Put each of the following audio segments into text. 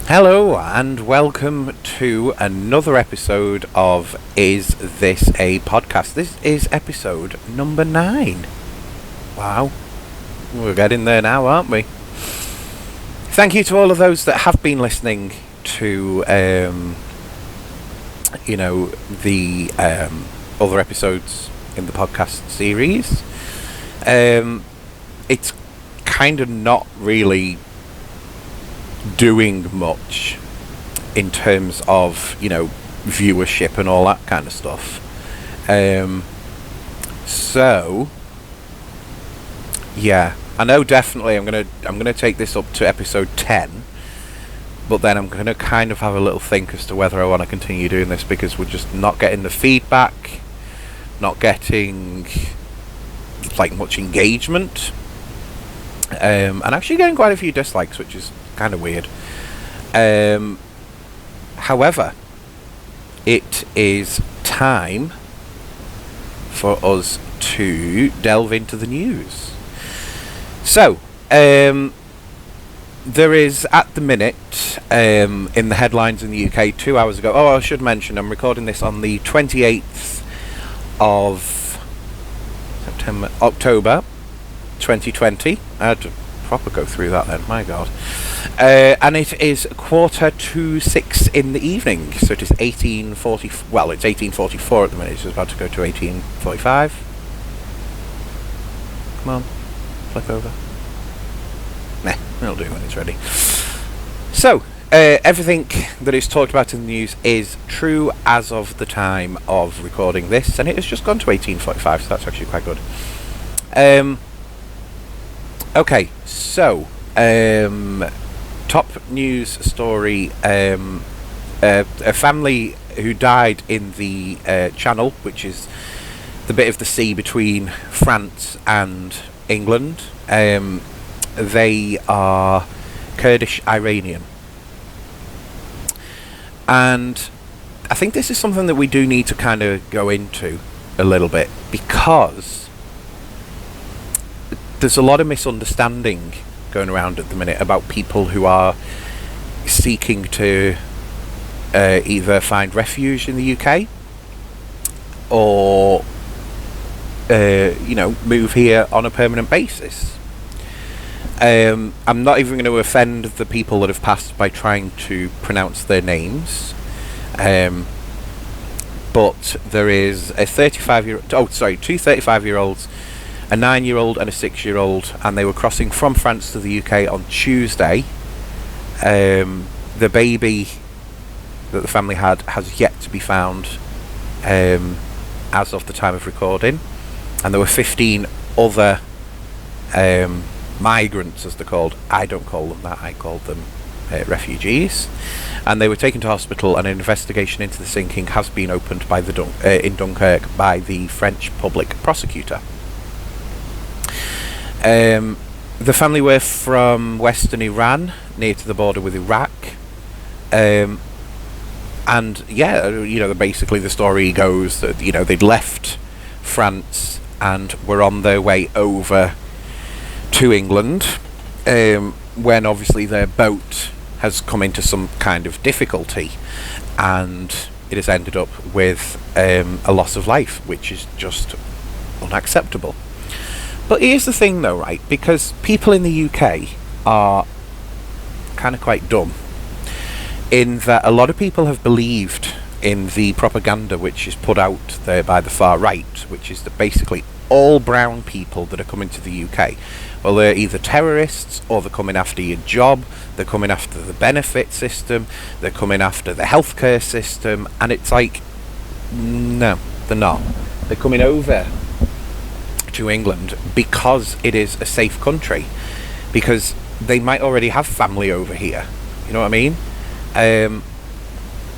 Hello and welcome to another episode of Is This a Podcast? This is episode number 9. Wow, we're getting there now, aren't we? Thank you to all of those that have been listening to, the other episodes in the podcast series. It's kind of not really doing much in terms of viewership and all that kind of stuff. So yeah, I know definitely I'm gonna take this up to episode 10, but then I'm gonna kind of have a little think as to whether I want to continue doing this, because we're just not getting the feedback, not getting like much engagement, and actually getting quite a few dislikes, which is kind of weird. However, it is time for us to delve into the news. So, there is at the minute, in the headlines in the UK 2 hours ago. Oh, I should mention, I'm recording this on the 28th of October 2020. I had to proper go through that then, my god. And it is 6:45 in the evening, so it is 18:40. Well, it's 18:44 at the minute. It's about to go to 18:45. Come on, flip over. Nah, it'll do when it's ready. So, everything that is talked about in the news is true as of the time of recording this, and it has just gone to 18:45, so that's actually quite good. Okay, so top news story: a family who died in the Channel, which is the bit of the sea between France and England. They are Kurdish Iranian, and I think this is something that we do need to kind of go into a little bit, because there's a lot of misunderstanding going around at the minute about people who are seeking to either find refuge in the UK or move here on a permanent basis. I'm not even going to offend the people that have passed by trying to pronounce their names, but there is a 2 35-year-olds, a 9-year-old and a 6-year-old, and they were crossing from France to the UK on Tuesday. The baby that the family had has yet to be found, as of the time of recording, and there were 15 other migrants, as they're called. I don't call them that, I call them refugees, and they were taken to hospital, and an investigation into the sinking has been opened by in Dunkirk by the French public prosecutor. The family were from western Iran, near to the border with Iraq, and basically the story goes that they'd left France and were on their way over to England, when obviously their boat has come into some kind of difficulty, and it has ended up with a loss of life, which is just unacceptable. But here's the thing though, right, because people in the UK are kind of quite dumb, in that a lot of people have believed in the propaganda which is put out there by the far right, which is that basically all brown people that are coming to the UK, well, they're either terrorists, or they're coming after your job, they're coming after the benefit system, they're coming after the healthcare system, and it's like, no, they're not. They're coming over to England because it is a safe country, because they might already have family over here, you know what I mean?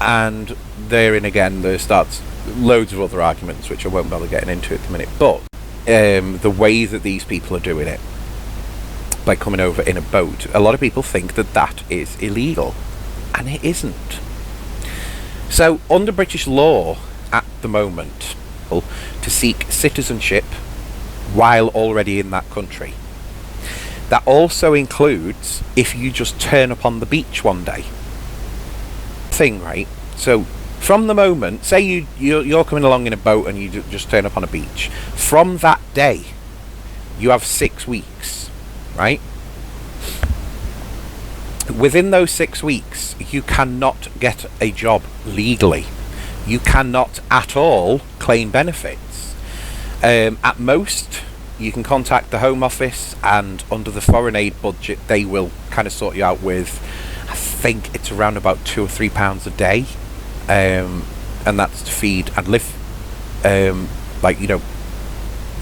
And therein again there starts loads of other arguments which I won't bother getting into at the minute, but the way that these people are doing it, by coming over in a boat, a lot of people think that that is illegal, and it isn't. So under British law at the moment, to seek citizenship while already in that country, that also includes if you just turn up on the beach one day. thing, right? So from the moment, say you're coming along in a boat and you just turn up on a beach, from that day you have 6 weeks, right? Within those 6 weeks you cannot get a job legally. You cannot at all claim benefits. At most you can contact the Home Office, and under the foreign aid budget they will kind of sort you out with, I think it's around about £2 or £3 a day, and that's to feed and live, like, you know,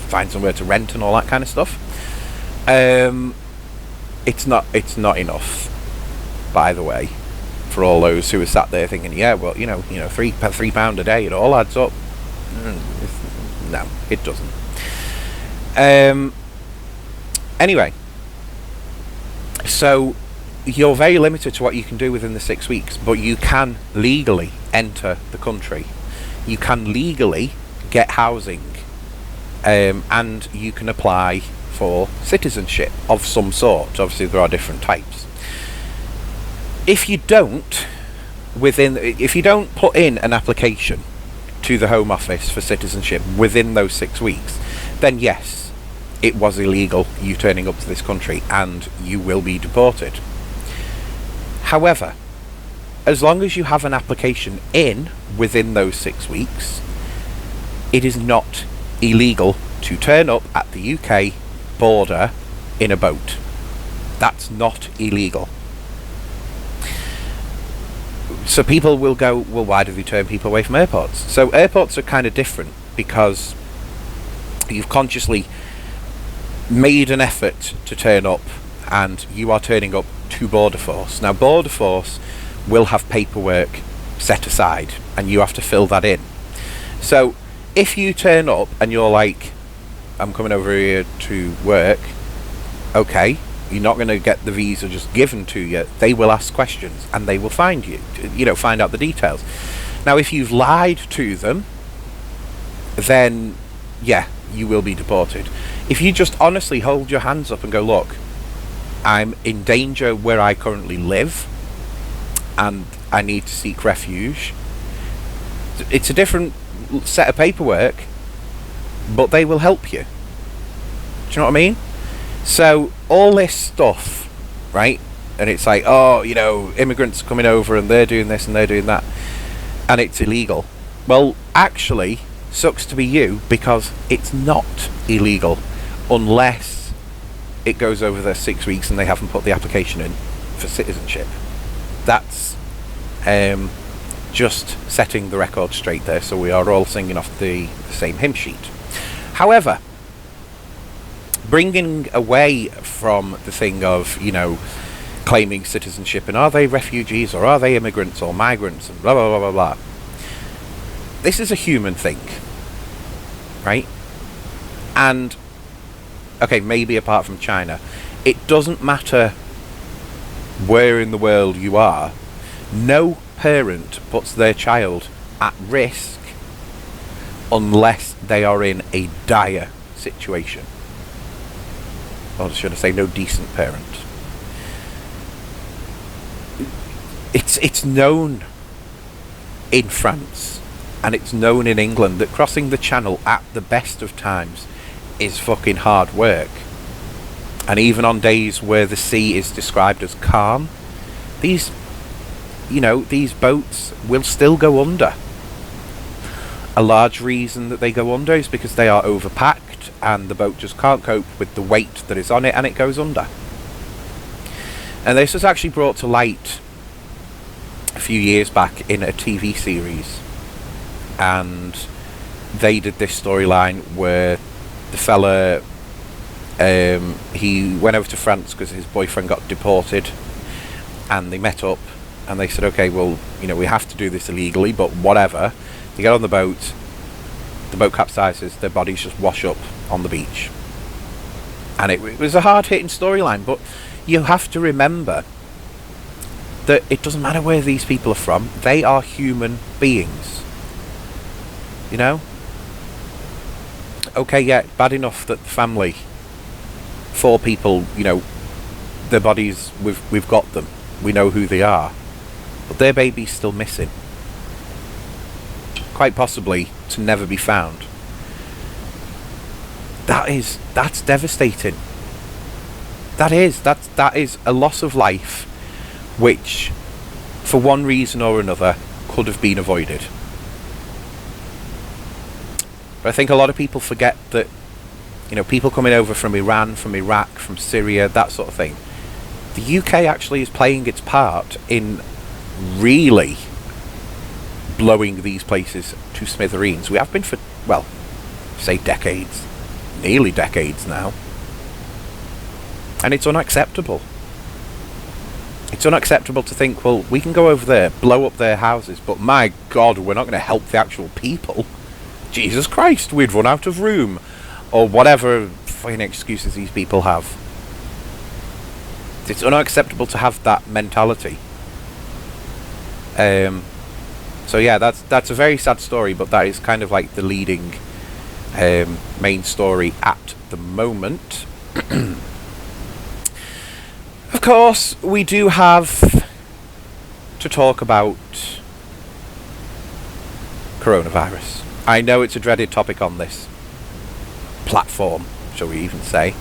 find somewhere to rent and all that kind of stuff. It's not enough, by the way, for all those who are sat there thinking, yeah, well, you know, £3 a day, it all adds up. No, it doesn't. Anyway, so you're very limited to what you can do within the 6 weeks, but you can legally enter the country. You can legally get housing, and you can apply for citizenship of some sort. Obviously there are different types. If you don't put in an application to the Home Office for citizenship within those 6 weeks, then yes, it was illegal, you turning up to this country, and you will be deported. However, as long as you have an application in within those 6 weeks, it is not illegal to turn up at the UK border in a boat. That's not illegal. So people will go, well, why do they turn people away from airports? So airports are kind of different because you've consciously made an effort to turn up, and you are turning up to Border Force. Now, Border Force will have paperwork set aside, and you have to fill that in. So if you turn up and you're like, I'm coming over here to work, okay, you're not going to get the visa just given to you. They will ask questions and they will find you, find out the details. Now, if you've lied to them, then yeah, you will be deported. If you just honestly hold your hands up and go, look, I'm in danger where I currently live and I need to seek refuge, it's a different set of paperwork, but they will help you. Do you know what I mean? So all this stuff, right, and it's like, oh, immigrants are coming over and they're doing this and they're doing that, and it's illegal. Well, actually, sucks to be you, because it's not illegal unless it goes over the 6 weeks and they haven't put the application in for citizenship. That's just setting the record straight there, so we are all singing off the same hymn sheet. However, bringing away from the thing of, claiming citizenship and are they refugees or are they immigrants or migrants and blah, blah, blah, blah, blah. This is a human thing, right? And, okay, maybe apart from China, it doesn't matter where in the world you are. No parent puts their child at risk unless they are in a dire situation. Or should I say, no decent parent. It's known in France and it's known in England that crossing the Channel at the best of times is fucking hard work. And even on days where the sea is described as calm, these boats will still go under. A large reason that they go under is because they are overpacked and the boat just can't cope with the weight that is on it and it goes under. And this was actually brought to light a few years back in a TV series, and they did this storyline where the fella, he went over to France because his boyfriend got deported, and they met up and they said, okay, well, we have to do this illegally, but whatever. They get on the boat capsizes, their bodies just wash up on the beach. And it was a hard-hitting storyline, but you have to remember that it doesn't matter where these people are from, they are human beings. Okay, yeah, bad enough that the family, 4 people, their bodies, we've got them, we know who they are. but their baby's still missing. Quite possibly to never be found. That's devastating. That is a loss of life which, for one reason or another, could have been avoided. But I think a lot of people forget that, people coming over from Iran, from Iraq, from Syria, that sort of thing, the UK actually is playing its part in really blowing these places to smithereens. We have been for, say decades, nearly decades now. And it's unacceptable. It's unacceptable to think, well, we can go over there, blow up their houses, but my God, we're not going to help the actual people. Jesus Christ, we'd run out of room. Or whatever fucking excuses these people have. It's unacceptable to have that mentality. So yeah, that's a very sad story, but that is kind of like the leading main story at the moment. Of course, we do have to talk about coronavirus. I know it's a dreaded topic on this platform, shall we even say.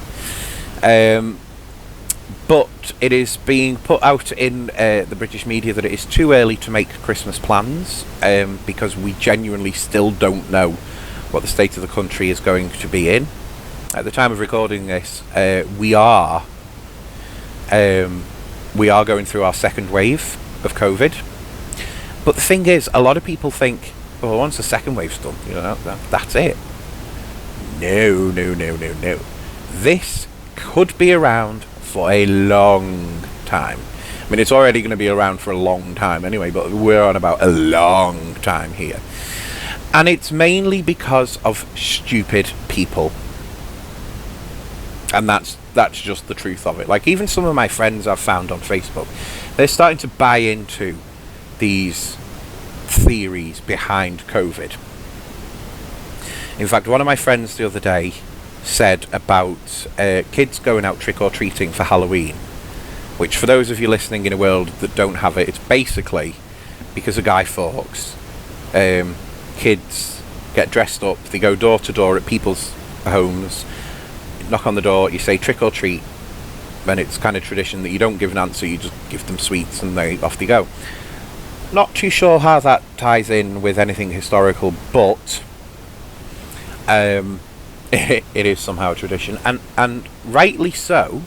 But it is being put out in the British media that it is too early to make Christmas plans, because we genuinely still don't know what the state of the country is going to be in. At the time of recording this, we are going through our second wave of COVID. But the thing is, a lot of people think, well, once the second wave's done, that's it. No. This could be around for a long time. I mean, it's already going to be around for a long time anyway, but we're on about a long time here. And it's mainly because of stupid people. And that's just the truth of it. Like, even some of my friends I've found on Facebook, they're starting to buy into these theories behind COVID. In fact, one of my friends the other day said about kids going out trick-or-treating for Halloween, which, for those of you listening in a world that don't have it, it's basically because of Guy Fawkes. Kids get dressed up, they go door to door at people's homes, knock on the door, you say trick or treat, then it's kind of tradition that you don't give an answer, you just give them sweets and off they go. Not too sure how that ties in with anything historical, but it is somehow a tradition, and rightly so.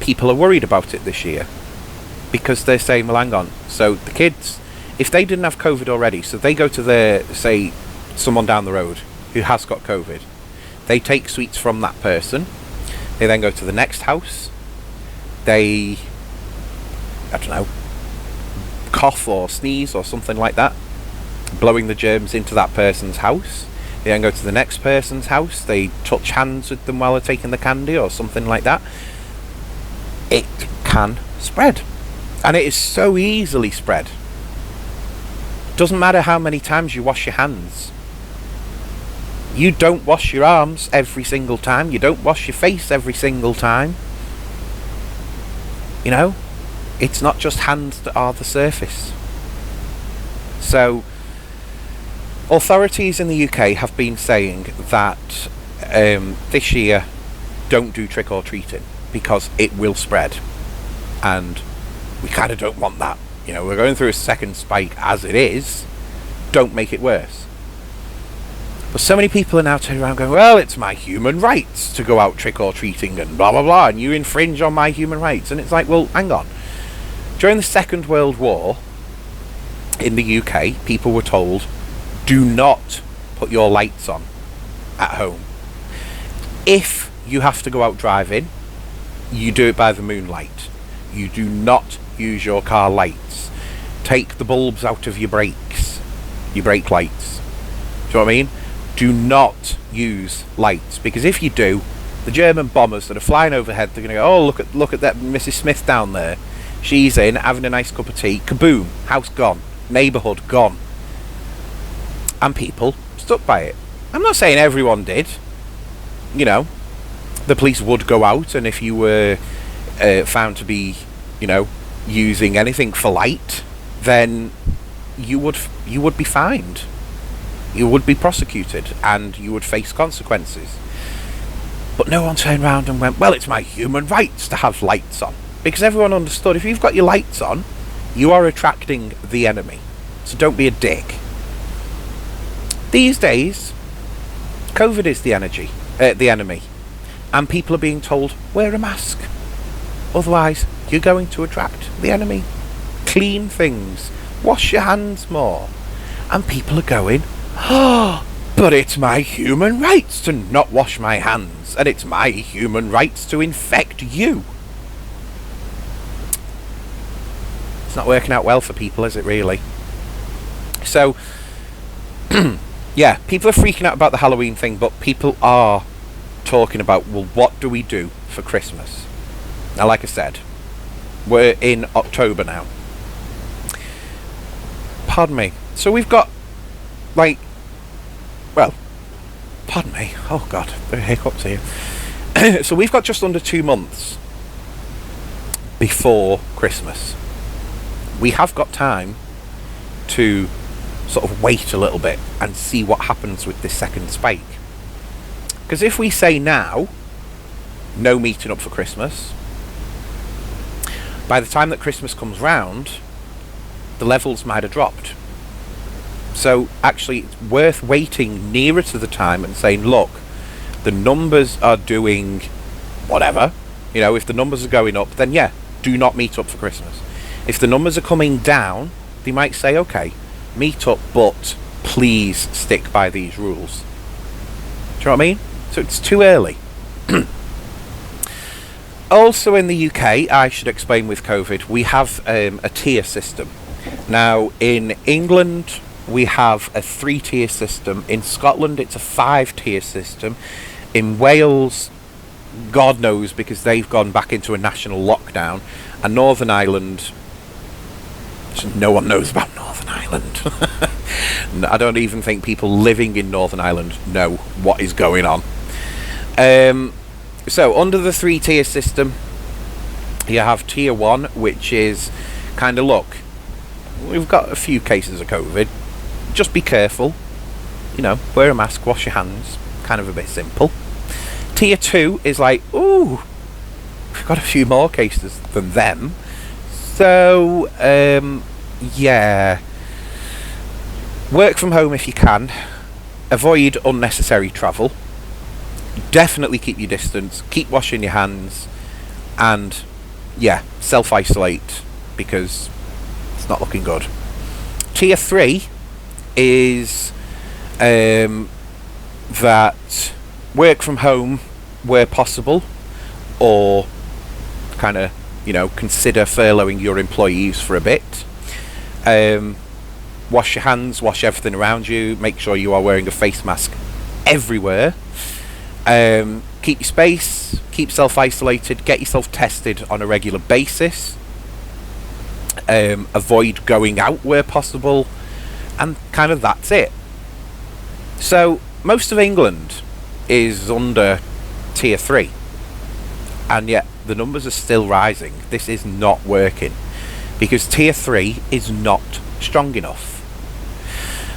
People are worried about it this year because they're saying, well, hang on, so the kids, if they didn't have COVID already, so they go to their, say, someone down the road who has got COVID, they take sweets from that person, they then go to the next house, they, I don't know, cough or sneeze or something like that, blowing the germs into that person's house. They then go to the next person's house, they touch hands with them while they're taking the candy or something like that. It can spread. And it is so easily spread. Doesn't matter how many times you wash your hands. You don't wash your arms every single time. You don't wash your face every single time. It's not just hands that are the surface. So, authorities in the UK have been saying that this year, don't do trick-or-treating because it will spread. And we kind of don't want that. We're going through a second spike as it is. Don't make it worse. But so many people are now turning around going, well, it's my human rights to go out trick-or-treating and blah, blah, blah, and you infringe on my human rights. And it's like, well, hang on. During the Second World War, in the UK, people were told, do not put your lights on at home. If you have to go out driving, you do it by the moonlight. You do not use your car lights. Take the bulbs out of your brakes, your brake lights. Do you know what I mean? Do not use lights, because if you do, the German bombers that are flying overhead, they're going to go, oh, look at that Mrs. Smith down there. She's in, having a nice cup of tea. Kaboom! House gone. Neighbourhood gone. And people stuck by it. I'm not saying everyone did. The police would go out, and if you were found to be, using anything for light, then you would be fined. You would be prosecuted and you would face consequences. But no one turned around and went, well, it's my human rights to have lights on. Because everyone understood, if you've got your lights on, you are attracting the enemy. So don't be a dick. These days, COVID is the enemy. And people are being told, wear a mask. Otherwise, you're going to attract the enemy. Clean things. Wash your hands more. And people are going, oh, but it's my human rights to not wash my hands. And it's my human rights to infect you. It's not working out well for people, is it really? So, yeah, people are freaking out about the Halloween thing, but people are talking about, well, what do we do for Christmas? Now, like I said, we're in October now. Pardon me. So we've got, pardon me. Oh, God, there are hiccups here. So we've got just under 2 months before Christmas. We have got time to sort of wait a little bit and see what happens with this second spike. Because if we say now, no meeting up for Christmas, by the time that Christmas comes round, the levels might have dropped. So actually it's worth waiting nearer to the time and saying, look, the numbers are doing whatever. If the numbers are going up, then yeah, do not meet up for Christmas. If the numbers are coming down, they might say, okay, meet up, but please stick by these rules. Do you know what I mean? So it's too early. Also in the UK, I should explain with COVID, we have a tier system. Now, in England, we have a 3-tier system. In Scotland, it's a 5-tier system. In Wales, God knows, because they've gone back into a national lockdown. And Northern Ireland, no one knows about Northern Ireland. I don't even think people living in Northern Ireland know what is going on. So under the 3-tier system, you have tier 1, which is kind of, look, we've got a few cases of COVID, just be careful, wear a mask, wash your hands, kind of a bit simple. Tier 2 is like, ooh, we've got a few more cases than them. So, yeah, work from home if you can, avoid unnecessary travel, definitely keep your distance, keep washing your hands, and yeah, self-isolate, because it's not looking good. Tier 3 is that work from home where possible, or kind of consider furloughing your employees for a bit. Wash your hands, wash everything around you, make sure you are wearing a face mask everywhere. Keep your space, keep self-isolated, get yourself tested on a regular basis. Avoid going out where possible, and kind of that's it. So most of England is under tier 3, and yet the numbers are still rising. This is not working because tier 3 is not strong enough.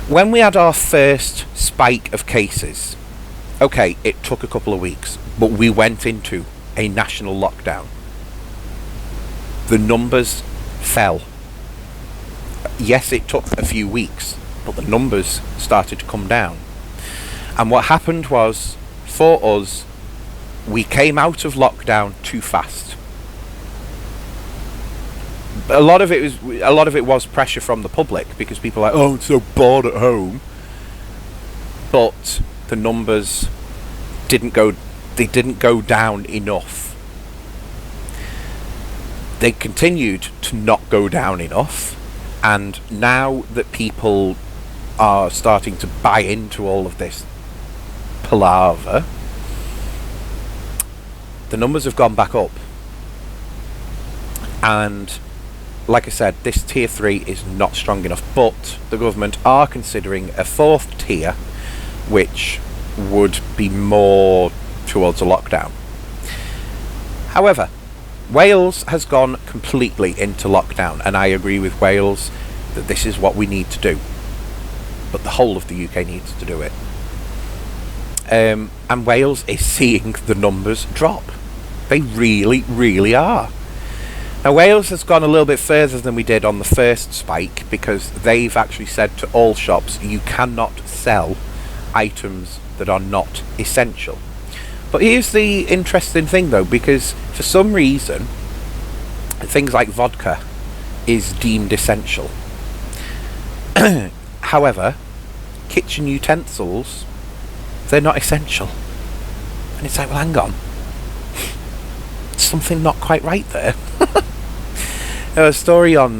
When we had our first spike of cases, okay, it took a couple of weeks, but we went into a national lockdown. The numbers fell. Yes, it took a few weeks, but the numbers started to come down. And what happened was, for us, we came out of lockdown too fast. A lot of it was pressure from the public, because people are like, oh, I'm so bored at home. But the numbers didn't go down enough. They continued to not go down enough, and now that people are starting to buy into all of this palaver, the numbers have gone back up. And like I said, this tier 3 is not strong enough, but the government are considering a 4th tier, which would be more towards a lockdown. However, Wales has gone completely into lockdown, and I agree with Wales that this is what we need to do. But the whole of the UK needs to do it. And Wales is seeing the numbers drop. They really, really are. Now, Wales has gone a little bit further than we did on the first spike, because they've actually said to all shops, you cannot sell items that are not essential. But here's the interesting thing, though, because for some reason, things like vodka is deemed essential. However, kitchen utensils, they're not essential. And it's like, well, hang on. Something not quite right there. A story on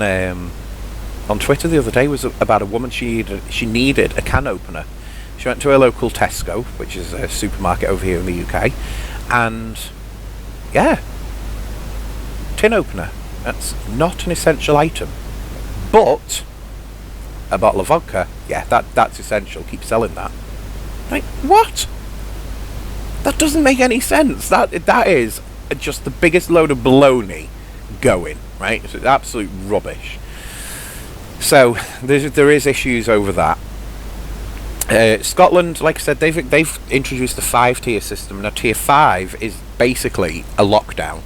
Twitter the other day was about a woman. She needed a can opener. She went to her local Tesco, which is a supermarket over here in the UK, and yeah, tin opener. That's not an essential item, but a bottle of vodka, yeah, that's essential. Keep selling that. Like, what? That doesn't make any sense. That is just the biggest load of baloney going, right? It's absolute rubbish. So there is issues over that. Scotland, like I said, they've introduced a 5-tier system. Now, tier 5 is basically a lockdown,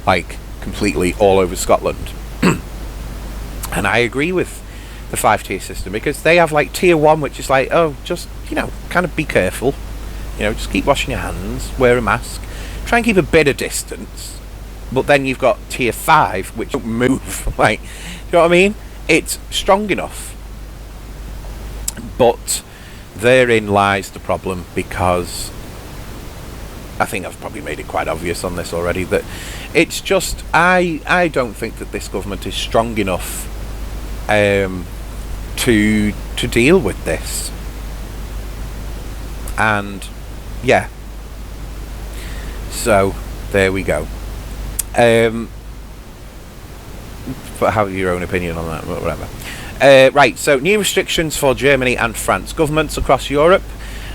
like completely all over Scotland. And I agree with the 5-tier system, because they have like tier 1, which is like, oh, just, kind of be careful, just keep washing your hands, wear a mask, try and keep a bit of distance. But then you've got tier 5, which don't move. Like, you know what I mean? It's strong enough, but therein lies the problem, because I think I've probably made it quite obvious on this already, that it's just, I don't think that this government is strong enough to deal with this. And yeah, so there we go. But have your own opinion on that, whatever. Right, so new restrictions for Germany and France. Governments across Europe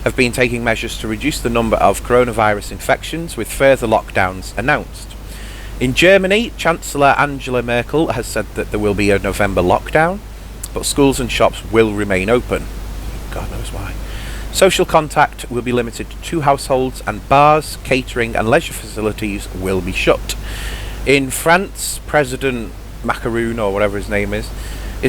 have been taking measures to reduce the number of coronavirus infections, with further lockdowns announced. In Germany, Chancellor Angela Merkel has said that there will be a November lockdown, but schools and shops will remain open. God knows why. Social contact will be limited to 2 households, and bars, catering and leisure facilities will be shut. In France, President Macron, or whatever his name is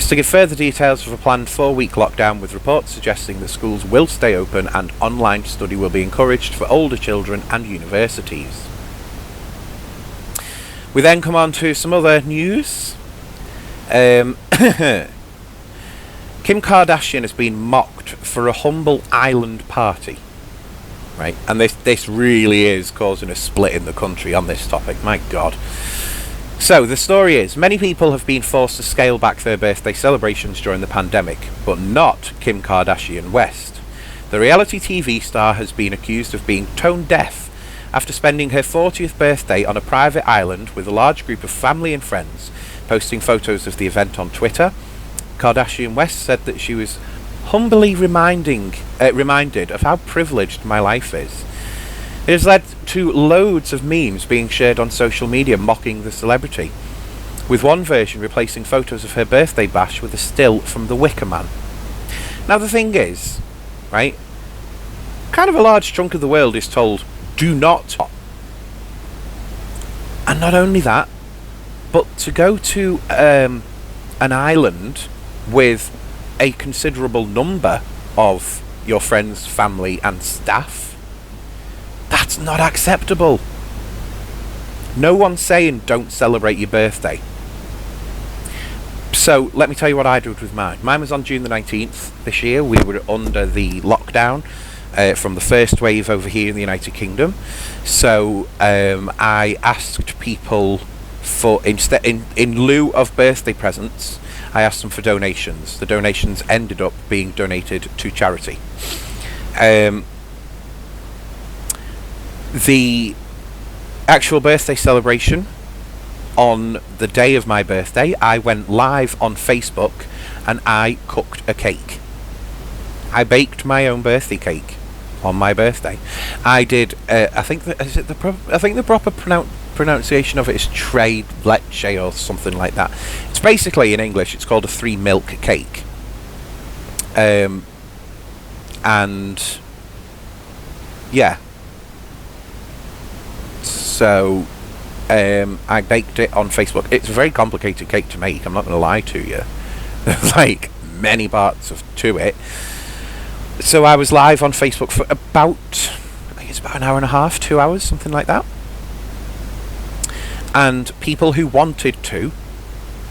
to give further details of a planned 4-week lockdown, with reports suggesting that schools will stay open and online study will be encouraged for older children and universities. We then come on to some other news. Kim Kardashian has been mocked for a humble island party. Right, and this really is causing a split in the country on this topic. My God. So the story is, many people have been forced to scale back their birthday celebrations during the pandemic, but not Kim Kardashian West. The reality TV star has been accused of being tone deaf after spending her 40th birthday on a private island with a large group of family and friends, posting photos of the event on Twitter. Kardashian West said that she was humbly reminded of how privileged my life is. It has led to loads of memes being shared on social media mocking the celebrity, with one version replacing photos of her birthday bash with a still from The Wicker Man. Now the thing is, right, kind of a large chunk of the world is told, do not. And not only that, but to go to an island with a considerable number of your friends, family and staff, that's not acceptable. No one's saying don't celebrate your birthday. So let me tell you what I did with mine. Mine was on June the 19th this year. We were under the lockdown from the first wave over here in the United Kingdom. So I asked people for, in lieu of birthday presents, I asked them for donations. The donations ended up being donated to charity. The actual birthday celebration, on the day of my birthday, I went live on Facebook and I cooked a cake. I baked my own birthday cake on my birthday. I did. I think the proper pronunciation of it is tres leche or something like that. It's basically, in English, it's called a 3 milk cake. And yeah, so I baked it on Facebook. It's a very complicated cake to make, I'm not going to lie to you. There's like many parts to it. So I was live on Facebook for about, I think it's about an hour and a half, 2 hours, something like that. And people who wanted to,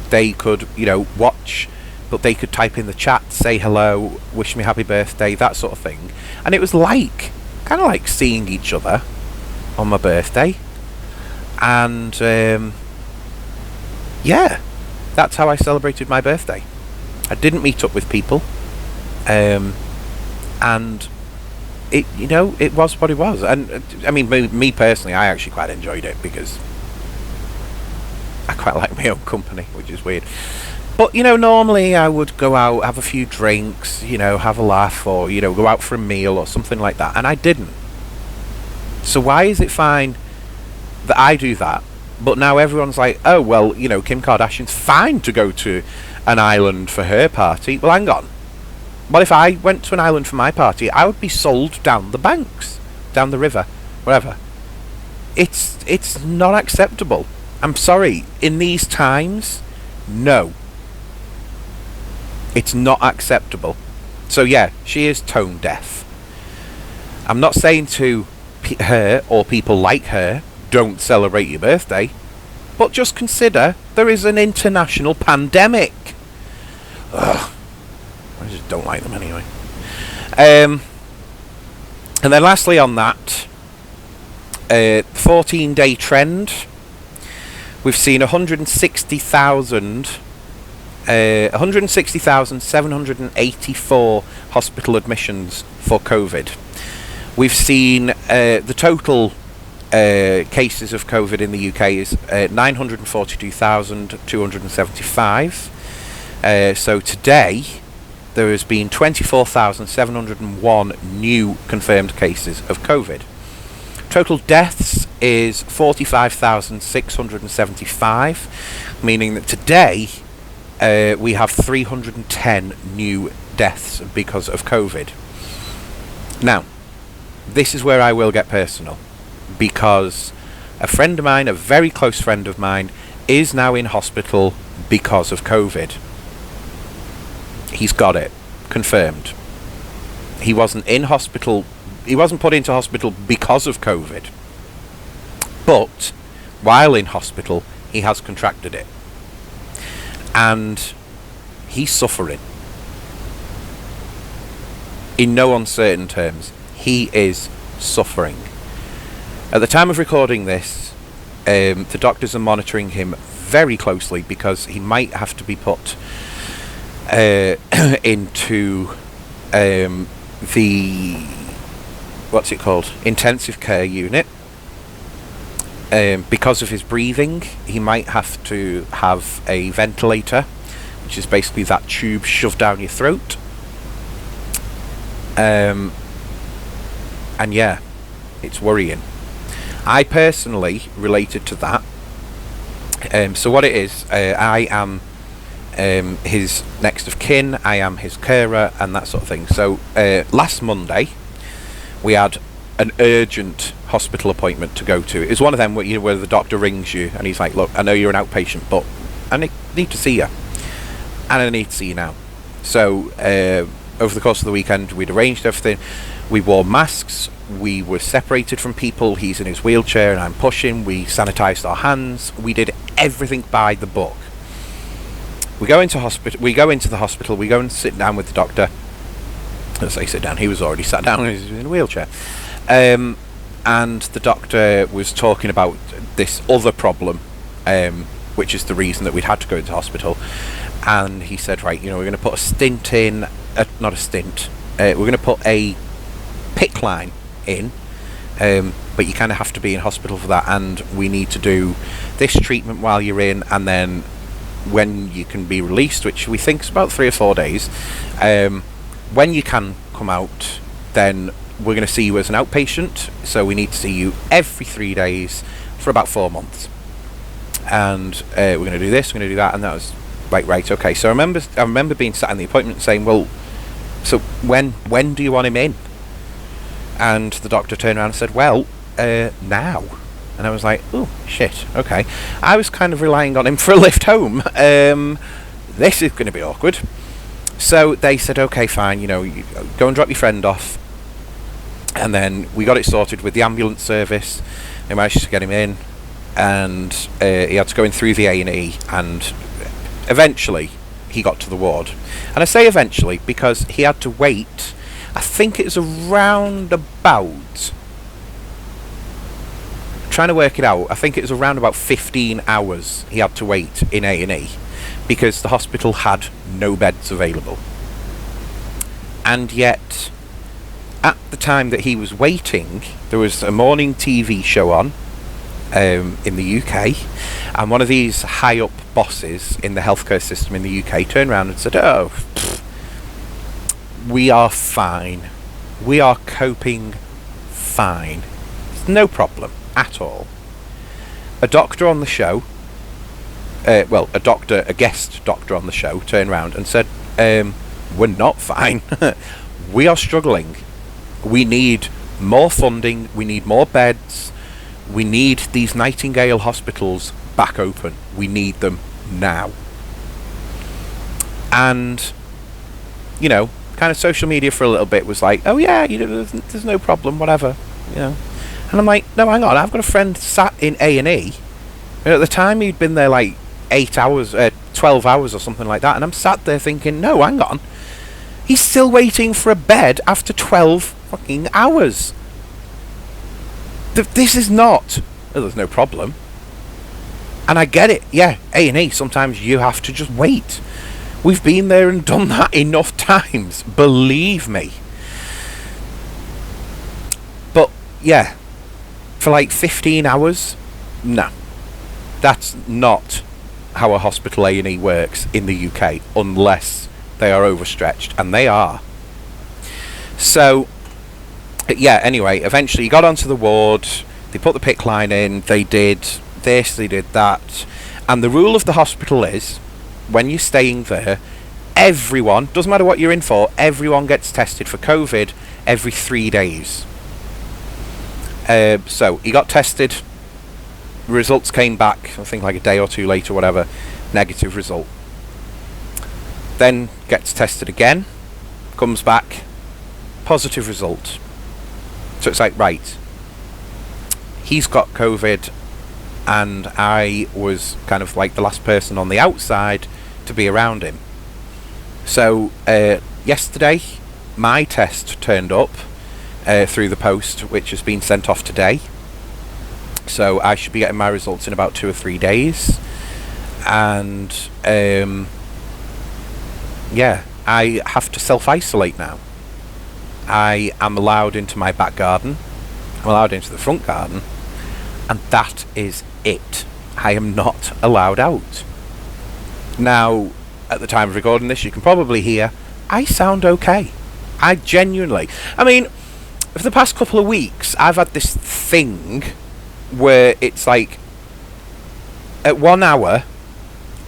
they could, watch, but they could type in the chat, say hello, wish me happy birthday, that sort of thing. And it was kind of like seeing each other on my birthday. And yeah, that's how I celebrated my birthday. I didn't meet up with people, and it it was what it was. And I mean, me personally, I actually quite enjoyed it because I quite like my own company, which is weird. But normally I would go out, have a few drinks, have a laugh, or go out for a meal or something like that, and I didn't. So why is it fine that I do that, but now everyone's like, oh well, Kim Kardashian's fine to go to an island for her party? Well, hang on. Well, if I went to an island for my party, I would be sold down the banks, down the river, wherever. It's not acceptable. I'm sorry. In these times, no. It's not acceptable. So yeah, she is tone deaf. I'm not saying to her or people like her, don't celebrate your birthday, but just consider there is an international pandemic. Ugh. I just don't like them anyway. And then lastly on that, 14-day trend, we've seen 160,784 hospital admissions for COVID. We've seen the total cases of COVID in the UK is 942,275. So today there has been 24,701 new confirmed cases of COVID. Total deaths is 45,675, meaning that today we have 310 new deaths because of COVID. Now, this is where I will get personal, because a friend of mine, a very close friend of mine, is now in hospital because of COVID. He's got it confirmed. He wasn't in hospital, he wasn't put into hospital because of COVID, but while in hospital he has contracted it, and he's suffering. In no uncertain terms, he is suffering. At the time of recording this, the doctors are monitoring him very closely because he might have to be put into the intensive care unit. Because of his breathing, he might have to have a ventilator, which is basically that tube shoved down your throat. And yeah, it's worrying. I personally related to that. So what it is, I am his next of kin, I am his carer, and that sort of thing. So last Monday we had an urgent hospital appointment to go to. It's one of them where the doctor rings you and he's like, look, I know you're an outpatient, but I need to see you, and I need to see you now. So over the course of the weekend we'd arranged everything. We wore masks, we were separated from people, he's in his wheelchair and I'm pushing, we sanitised our hands, we did everything by the book. We go into the hospital, we go and sit down with the doctor. As I sit down, he was already sat down, he was in a wheelchair. And the doctor was talking about this other problem, which is the reason that we'd had to go into hospital. And he said, right, we're going to put a stint in, not a stint, we're going to put a PICC line in, but you kind of have to be in hospital for that, and we need to do this treatment while you're in, and then when you can be released, which we think is about 3 or 4 days, when you can come out, then we're going to see you as an outpatient, so we need to see you every 3 days for about 4 months. And we're going to do this, we're going to do that. And that was like, right, okay. So I remember being sat in the appointment and saying, well, so when do you want him in? And the doctor turned around and said, well, now. And I was like, oh, shit, okay. I was kind of relying on him for a lift home. This is going to be awkward. So they said, okay, fine, you go and drop your friend off. And then we got it sorted with the ambulance service. They managed to get him in. And he had to go in through the A&E. And eventually, he got to the ward. And I say eventually because he had to wait, I think it was around about... trying to work it out, I think it was around about 15 hours he had to wait in A&E because the hospital had no beds available. And yet, at the time that he was waiting, there was a morning TV show on in the UK, and one of these high-up bosses in the healthcare system in the UK turned around and said, oh, we are fine. We are coping fine. It's no problem at all. A doctor on the show, a guest doctor on the show turned around and said, we're not fine. We are struggling. We need more funding. We need more beds. We need these Nightingale hospitals back open. We need them now. And, kind of social media for a little bit was like, oh yeah, there's no problem, whatever, And I'm like, no, hang on, I've got a friend sat in A&E. And at the time he'd been there like 8 hours, 12 hours or something like that. And I'm sat there thinking, no, hang on. He's still waiting for a bed after 12 fucking hours. This is not... Well, there's no problem. And I get it. Yeah, A&E, sometimes you have to just wait. We've been there and done that enough times. Believe me. But, yeah. For like 15 hours? No. That's not how a hospital A&E works in the UK. Unless they are overstretched. And they are. So... yeah, anyway, eventually he got onto the ward, they put the PICC line in, they did this, they did that, and the rule of the hospital is, when you're staying there, everyone, doesn't matter what you're in for, everyone gets tested for COVID every 3 days. So, he got tested, results came back, I think like a day or two later, whatever, negative result. Then gets tested again, comes back, positive result. So it's like, right, he's got COVID and I was kind of like the last person on the outside to be around him. So yesterday, my test turned up through the post, which has been sent off today. So I should be getting my results in about 2 or 3 days. And yeah, I have to self-isolate now. I am allowed into my back garden, I'm allowed into the front garden, and that is it. I am not allowed out. Now, at the time of recording this, you can probably hear, I sound okay. I genuinely... I mean, for the past couple of weeks, I've had this thing where it's like, at 1 hour,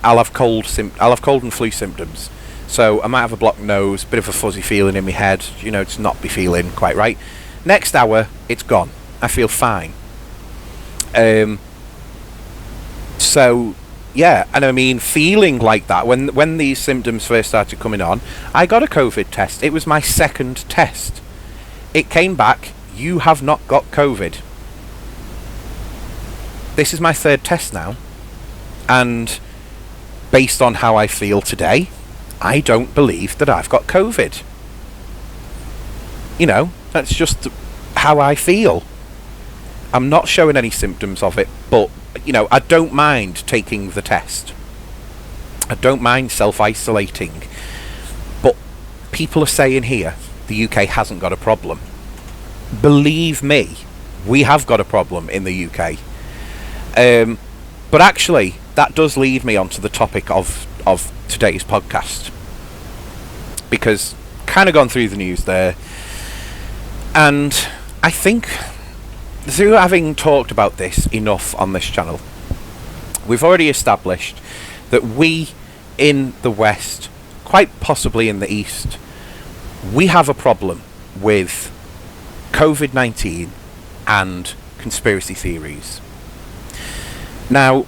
I'll have cold and flu symptoms. So I might have a blocked nose, bit of a fuzzy feeling in my head, to not be feeling quite right. Next hour, it's gone. I feel fine. So, yeah, and I mean, feeling like that, when these symptoms first started coming on, I got a COVID test. It was my second test. It came back, you have not got COVID. This is my third test now. And based on how I feel today, I don't believe that I've got COVID. That's just how I feel. I'm not showing any symptoms of it, but, I don't mind taking the test. I don't mind self-isolating. But people are saying here, the UK hasn't got a problem. Believe me, we have got a problem in the UK. But actually, that does lead me onto the topic of today's podcast, because kind of gone through the news there, and I think through having talked about this enough on this channel, we've already established that we in the West, quite possibly in the East, we have a problem with COVID-19 and conspiracy theories. Now,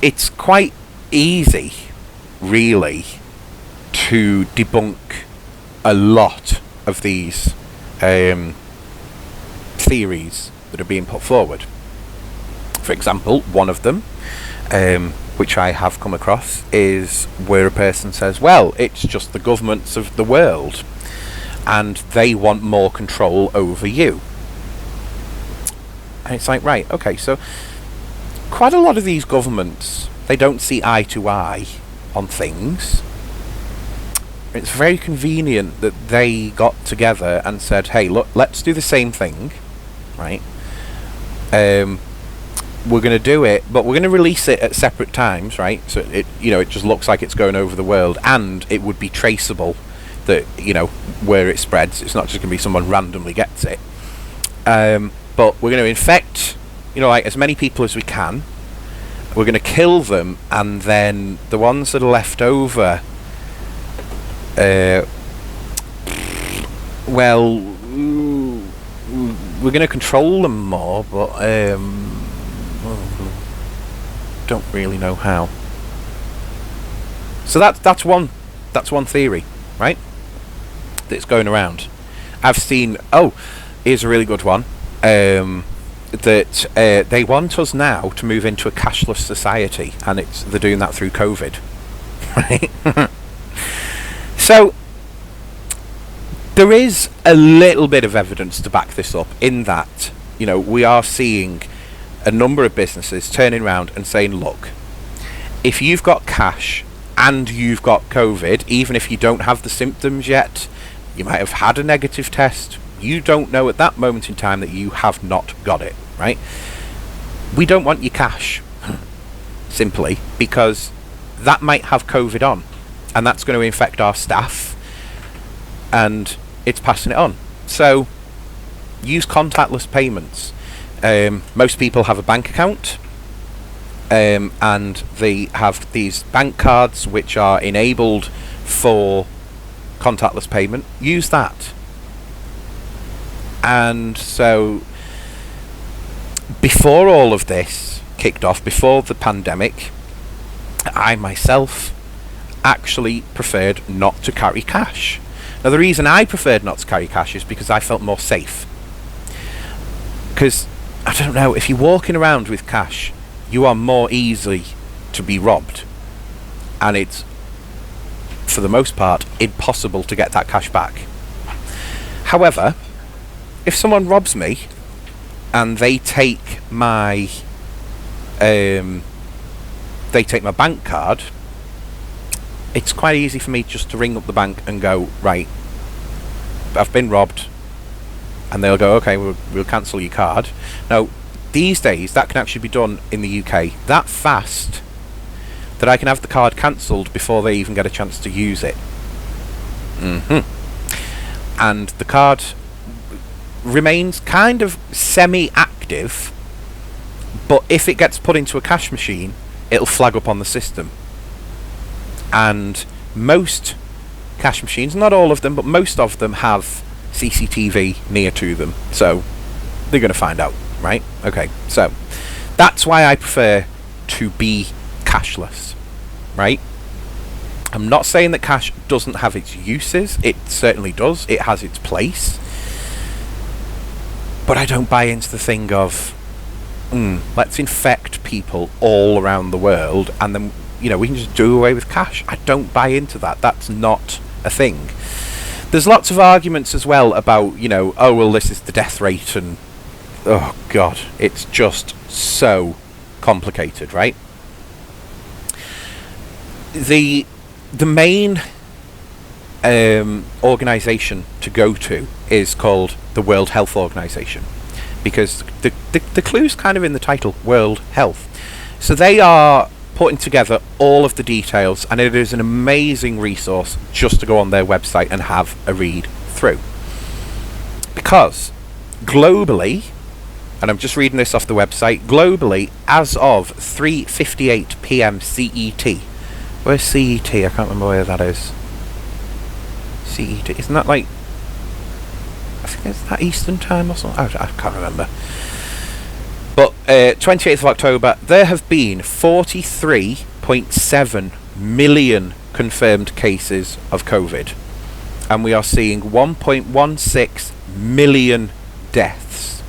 it's quite easy, really, to debunk a lot of these theories that are being put forward. For example, one of them, which I have come across, is where a person says, well, it's just the governments of the world and they want more control over you. And it's like, right, okay, so quite a lot of these governments, they don't see eye to eye on things. It's very convenient that they got together and said, hey, look, let's do the same thing, right? We're going to do it, but we're going to release it at separate times, right? So it just looks like it's going over the world, and it would be traceable that, where it spreads. It's not just going to be someone randomly gets it. But we're going to infect, as many people as we can. We're going to kill them, and then the ones that are left over, well, we're going to control them more, but don't really know how. So that's one theory, right? That's going around. I've seen. Oh, here's a really good one. That they want us now to move into a cashless society, and they're doing that through COVID, right? So there is a little bit of evidence to back this up, in that we are seeing a number of businesses turning around and saying, look, if you've got cash and you've got COVID, even if you don't have the symptoms yet, you might have had a negative test, you don't know at that moment in time that you have not got it, right? We don't want your cash, simply because that might have COVID on, and that's going to infect our staff, and it's passing it on. So use contactless payments. Most people have a bank account, and they have these bank cards which are enabled for contactless payment. Use that. And so before all of this kicked off, before the pandemic, I myself actually preferred not to carry cash. Now, the reason I preferred not to carry cash is because I felt more safe. Because, I don't know, if you're walking around with cash, you are more easy to be robbed. And it's, for the most part, impossible to get that cash back. However, if someone robs me and they take my bank card, it's quite easy for me just to ring up the bank and go, right, I've been robbed, and they'll go, okay, we'll cancel your card. Now, these days that can actually be done in the UK that fast that I can have the card cancelled before they even get a chance to use it. And the card remains kind of semi-active, but if it gets put into a cash machine, it'll flag up on the system. And most cash machines, not all of them, but most of them have CCTV near to them, so they're going to find out, right? Okay, so that's why I prefer to be cashless, right? I'm not saying that cash doesn't have its uses. It certainly does. It has its place. But I don't buy into the thing of, let's infect people all around the world and then, we can just do away with cash. I don't buy into that. That's not a thing. There's lots of arguments as well about, oh, well, this is the death rate, and, oh, God, it's just so complicated, right? The main organisation to go to is called the World Health Organization, because the clue's kind of in the title, World Health. So they are putting together all of the details, and it is an amazing resource just to go on their website and have a read through. Because globally, and I'm just reading this off the website, globally, as of 3:58 p.m. CET. Where's CET? I can't remember where that is. CET. Isn't that like... I think it's that Eastern time or something? I can't remember. But 28th of October, there have been 43.7 million confirmed cases of COVID. And we are seeing 1.16 million deaths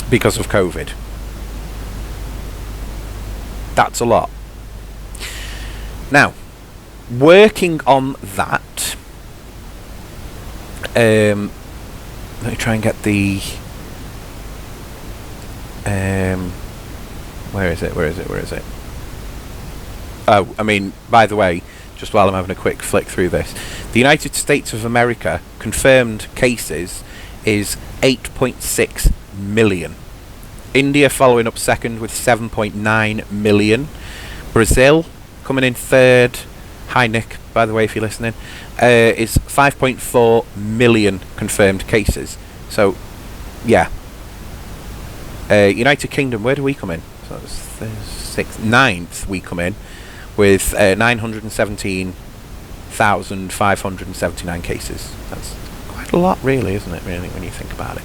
because of COVID. That's a lot. Now, working on that, let me try and get the... where is it? Oh, I mean, by the way, just while I'm having a quick flick through this, the United States of America confirmed cases is 8.6 million. India following up second with 7.9 million. Brazil coming in third. Hi Nick, by the way, if you're listening. Is 5.4 million confirmed cases. So, yeah. United Kingdom, where do we come in? So that's ninth we come in with 917,579 cases. That's quite a lot, really, isn't it? Really, when you think about it.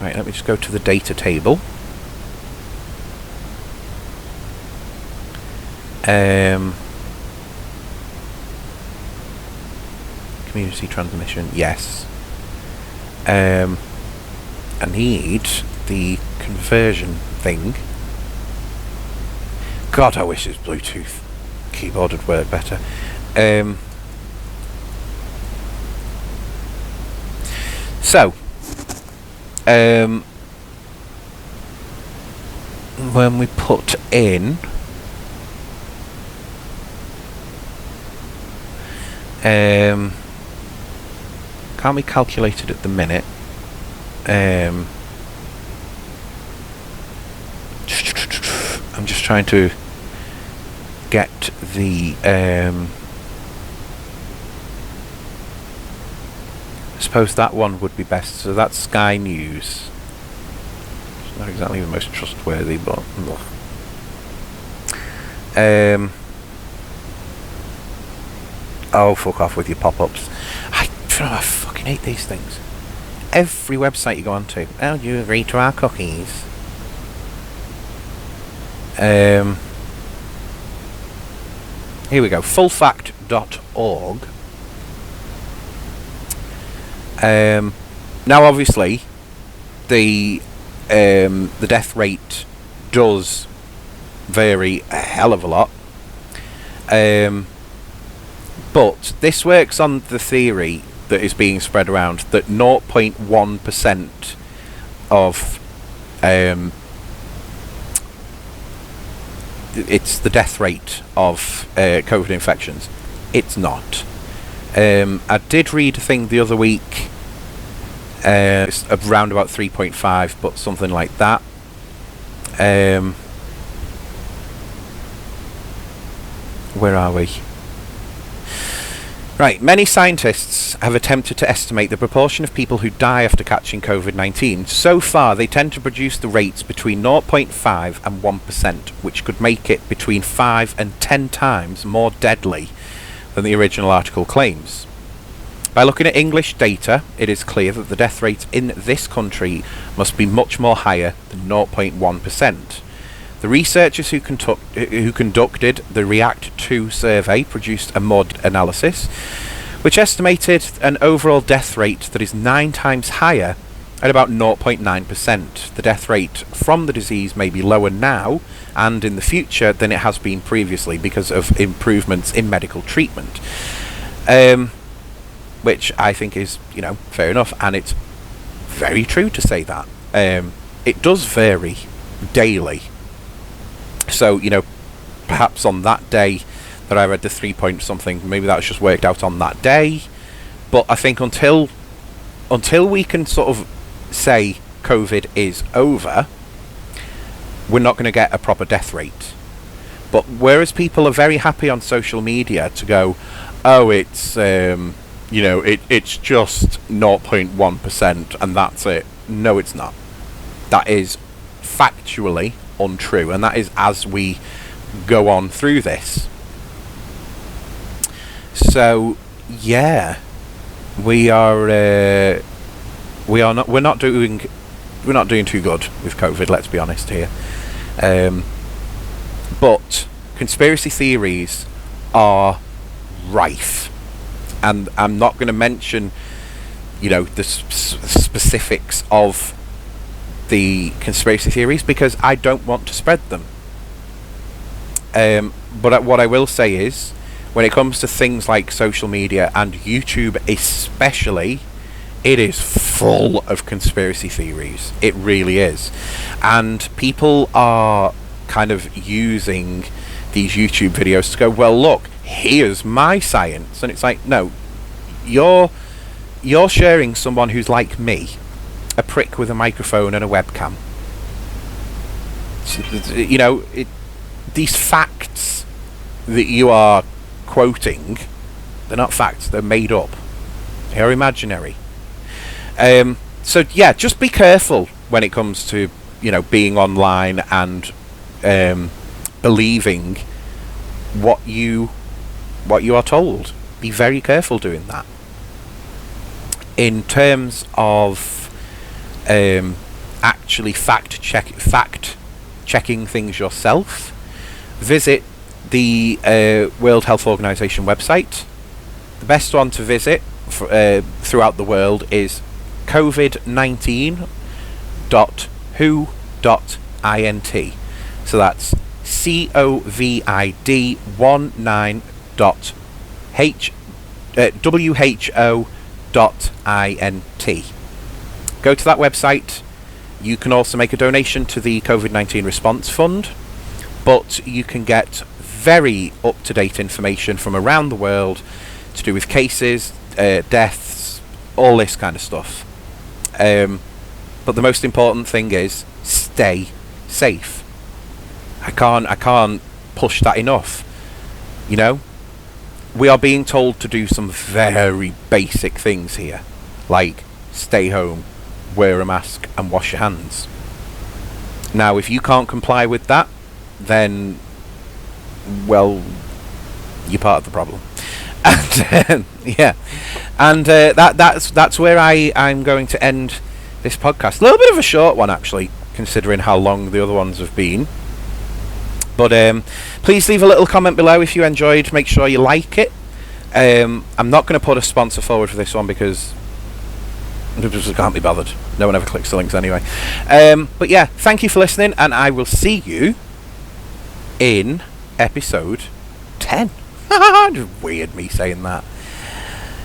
Right, let me just go to the data table. Community transmission, yes. I need the conversion thing. God, I wish this Bluetooth keyboard would work better. So, when we put in can't be calculated at the minute. I'm just trying to get the I suppose that one would be best. So that's Sky News. It's not exactly the most trustworthy, but oh, fuck off with your pop-ups. I fucking hate these things. Every website you go onto. Oh, do you agree to our cookies? Here we go. Fullfact.org. Now, obviously, the death rate does vary a hell of a lot. But this works on the theory that is being spread around that 0.1% of it's the death rate of COVID infections. It's not. I did read a thing the other week, it's around about 3.5, but something like that. Where are we? Right, many scientists have attempted to estimate the proportion of people who die after catching COVID-19. So far, they tend to produce the rates between 0.5 and 1%, which could make it between 5 and 10 times more deadly than the original article claims. By looking at English data, it is clear that the death rate in this country must be much more higher than 0.1%. The researchers who conducted the React-2 survey produced a mod analysis, which estimated an overall death rate that is 9 times higher at about 0.9%. The death rate from the disease may be lower now and in the future than it has been previously because of improvements in medical treatment. Which I think is, fair enough, and it's very true to say that. It does vary daily. So, perhaps on that day that I read the 3 point something, maybe that's just worked out on that day. But I think until we can sort of say COVID is over, we're not going to get a proper death rate. But whereas people are very happy on social media to go, oh, it's It's just 0.1% and that's it. No, it's not. That is factually untrue, and that is as we go on through this. So yeah, we're not doing too good with COVID. Let's be honest here. But conspiracy theories are rife, and I'm not going to mention, the specifics of the conspiracy theories because I don't want to spread them. But what I will say is, when it comes to things like social media and YouTube especially, it is full of conspiracy theories. It really is. And people are kind of using these YouTube videos to go, well, look, here's my science. And it's like, no, you're sharing someone who's like me, a prick with a microphone and a webcam. These facts that you are quoting, they're not facts, they're made up. They're imaginary. So yeah, just be careful when it comes to, being online and believing what you are told. Be very careful doing that. In terms of actually fact checking things yourself, visit the World Health Organization website. The best one to visit throughout the world is covid19.who.int. So that's covid19.who.int. Go to that website. You can also make a donation to the COVID-19 Response Fund, but you can get very up-to-date information from around the world to do with cases, deaths, all this kind of stuff. But the most important thing is stay safe. I can't push that enough. We are being told to do some very basic things here, like stay home, wear a mask, and wash your hands. Now, if you can't comply with that, then, well, you're part of the problem. And yeah, and that's where I'm going to end this podcast. A little bit of a short one, actually, considering how long the other ones have been. But please leave a little comment below if you enjoyed. Make sure you like it. I'm not going to put a sponsor forward for this one because I just can't be bothered. No one ever clicks the links anyway. But yeah, thank you for listening, and I will see you in episode 10. Just weird me saying that.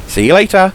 See you later.